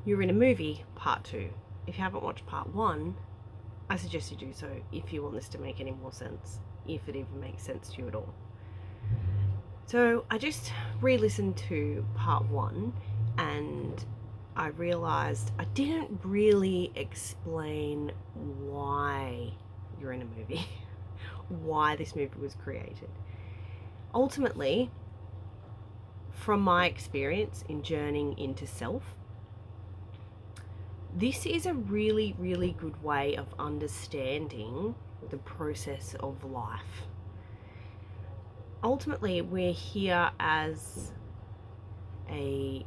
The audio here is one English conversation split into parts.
You're in a Movie, part 2. If you haven't watched part 1, I suggest you do so if you want this to make any more sense, if it even makes sense to you at all. So I just re-listened to part 1 and I realised I didn't really explain why you're in a movie, why this movie was created. Ultimately, from my experience in journeying into self, this is a really, really good way of understanding the process of life. Ultimately, we're here as a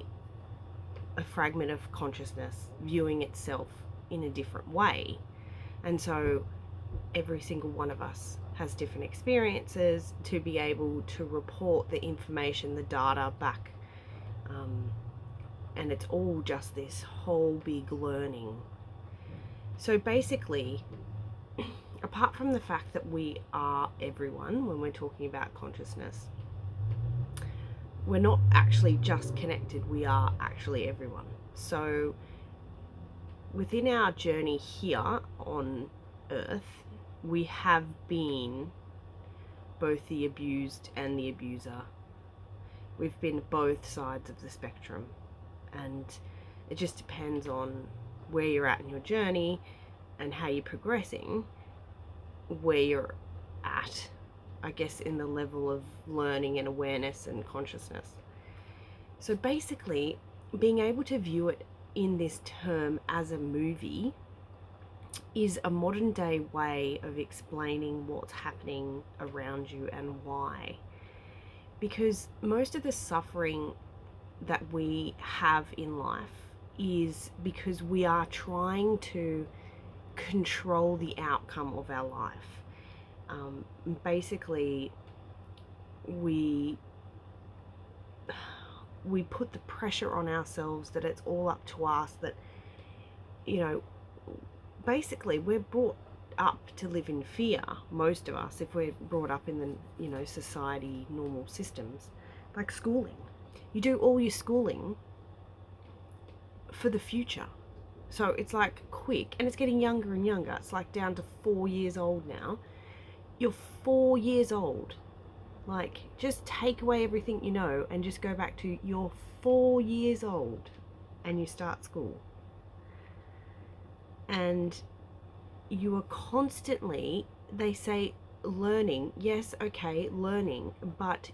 fragment of consciousness viewing itself in a different way. And so every single one of us has different experiences to be able to report the information, the data back. And it's all just this whole big learning. So basically, apart from the fact that we are everyone when we're talking about consciousness, we're not actually just connected, we are actually everyone. So within our journey here on Earth, we have been both the abused and the abuser. We've been both sides of the spectrum, and it just depends on where you're at in your journey and how you're progressing, where you're at, I guess, in the level of learning and awareness and consciousness. So basically, being able to view it in this term as a movie is a modern day way of explaining what's happening around you and why. Because most of the suffering that we have in life is because we are trying to control the outcome of our life. Basically, we put the pressure on ourselves that it's all up to us, that, you know, basically we're brought up to live in fear, most of us, if we're brought up in the, society, normal systems, like schooling. You do all your schooling for the future. So it's like quick, and it's getting younger and younger. It's like down to 4 years old now. You're 4 years old. Like, just take away everything you know and just go back to you're 4 years old and you start school. And you are constantly, they say, learning. Yes, okay, learning, but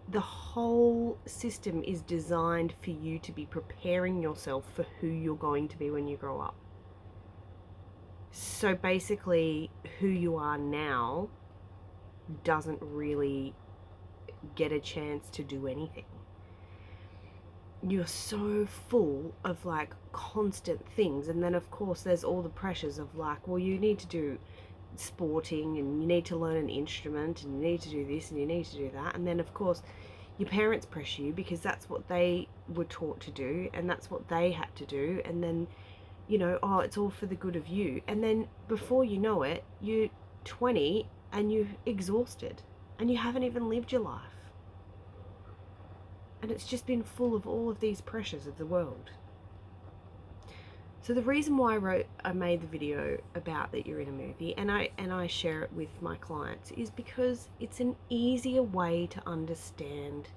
the whole system is designed for you to be preparing yourself for who you're going to be when you grow up. So basically, who you are now doesn't really get a chance to do anything. You're so full of like constant things, and then of course there's all the pressures of like, well, you need to do sporting and you need to learn an instrument and you need to do this and you need to do that, and then of course your parents pressure you because that's what they were taught to do and that's what they had to do, and then oh, it's all for the good of you, and then before you know it, you're 20 and you're exhausted and you haven't even lived your life, and it's just been full of all of these pressures of the world. So the reason why I made the video about that you're in a movie, and I share it with my clients, is because it's an easier way to understand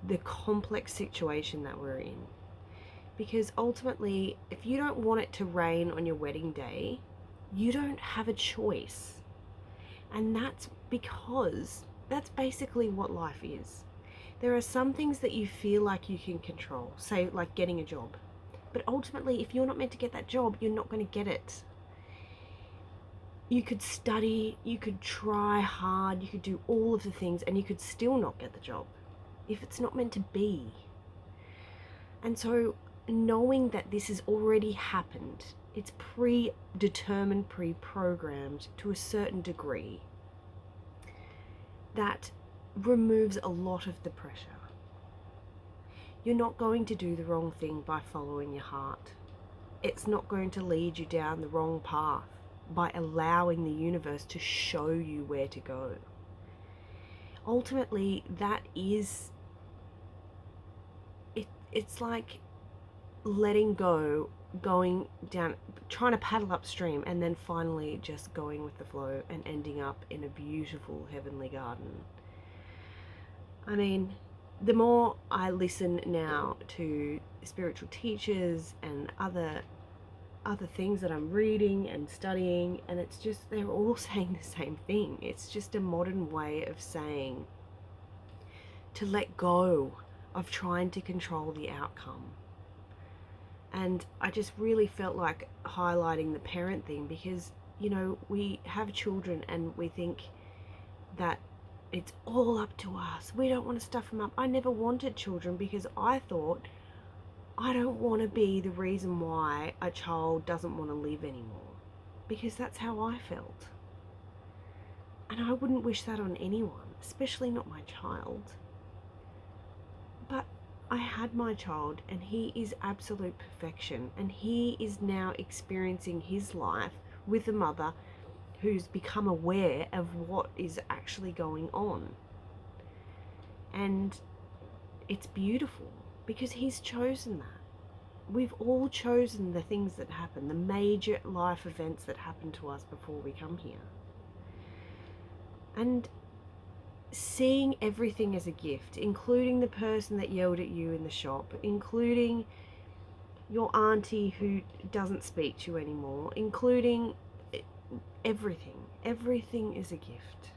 the complex situation that we're in. Because ultimately, if you don't want it to rain on your wedding day, you don't have a choice. And that's because that's basically what life is. There are some things that you feel like you can control, say like getting a job. But ultimately, if you're not meant to get that job, you're not going to get it. You could study, you could try hard, you could do all of the things, and you could still not get the job if it's not meant to be. And so knowing that this has already happened, it's predetermined, pre-programmed to a certain degree, that removes a lot of the pressure. You're not going to do the wrong thing by following your heart. It's not going to lead you down the wrong path by allowing the universe to show you where to go. Ultimately, that is, it's like letting go, going down, trying to paddle upstream, and then finally just going with the flow and ending up in a beautiful heavenly garden. I mean, the more I listen now to spiritual teachers and other things that I'm reading and studying, and it's just, they're all saying the same thing. It's just a modern way of saying to let go of trying to control the outcome. And I just really felt like highlighting the parent thing, because, you know, we have children and we think that it's all up to us. We don't want to stuff them up. I never wanted children because I thought, I don't want to be the reason why a child doesn't want to live anymore, because that's how I felt. And I wouldn't wish that on anyone, especially not my child. But I had my child, and he is absolute perfection, and he is now experiencing his life with a mother who's become aware of what is actually going on. And it's beautiful because he's chosen that. We've all chosen the things that happen, the major life events that happen to us before we come here. And seeing everything as a gift, including the person that yelled at you in the shop, including your auntie who doesn't speak to you anymore, including everything. Everything is a gift.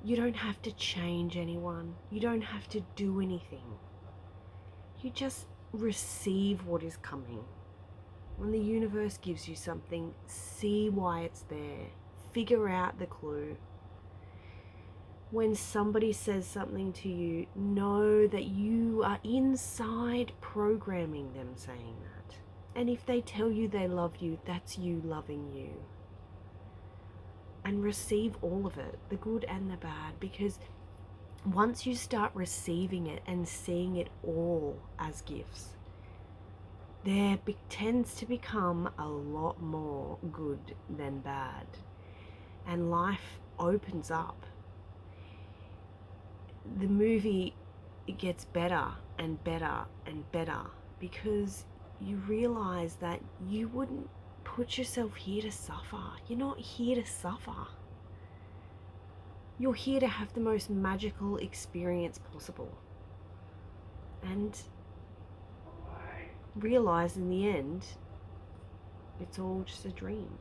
You don't have to change anyone. You don't have to do anything. You just receive what is coming. When the universe gives you something, see why it's there. Figure out the clue. When somebody says something to you, know that you are inside programming them saying that. And if they tell you they love you, that's you loving you. And receive all of it, the good and the bad, because once you start receiving it and seeing it all as gifts, there tends to become a lot more good than bad. And life opens up. The movie, it gets better and better and better, because you realize that you wouldn't put yourself here to suffer. You're not here to suffer. You're here to have the most magical experience possible. And realize in the end, it's all just a dream.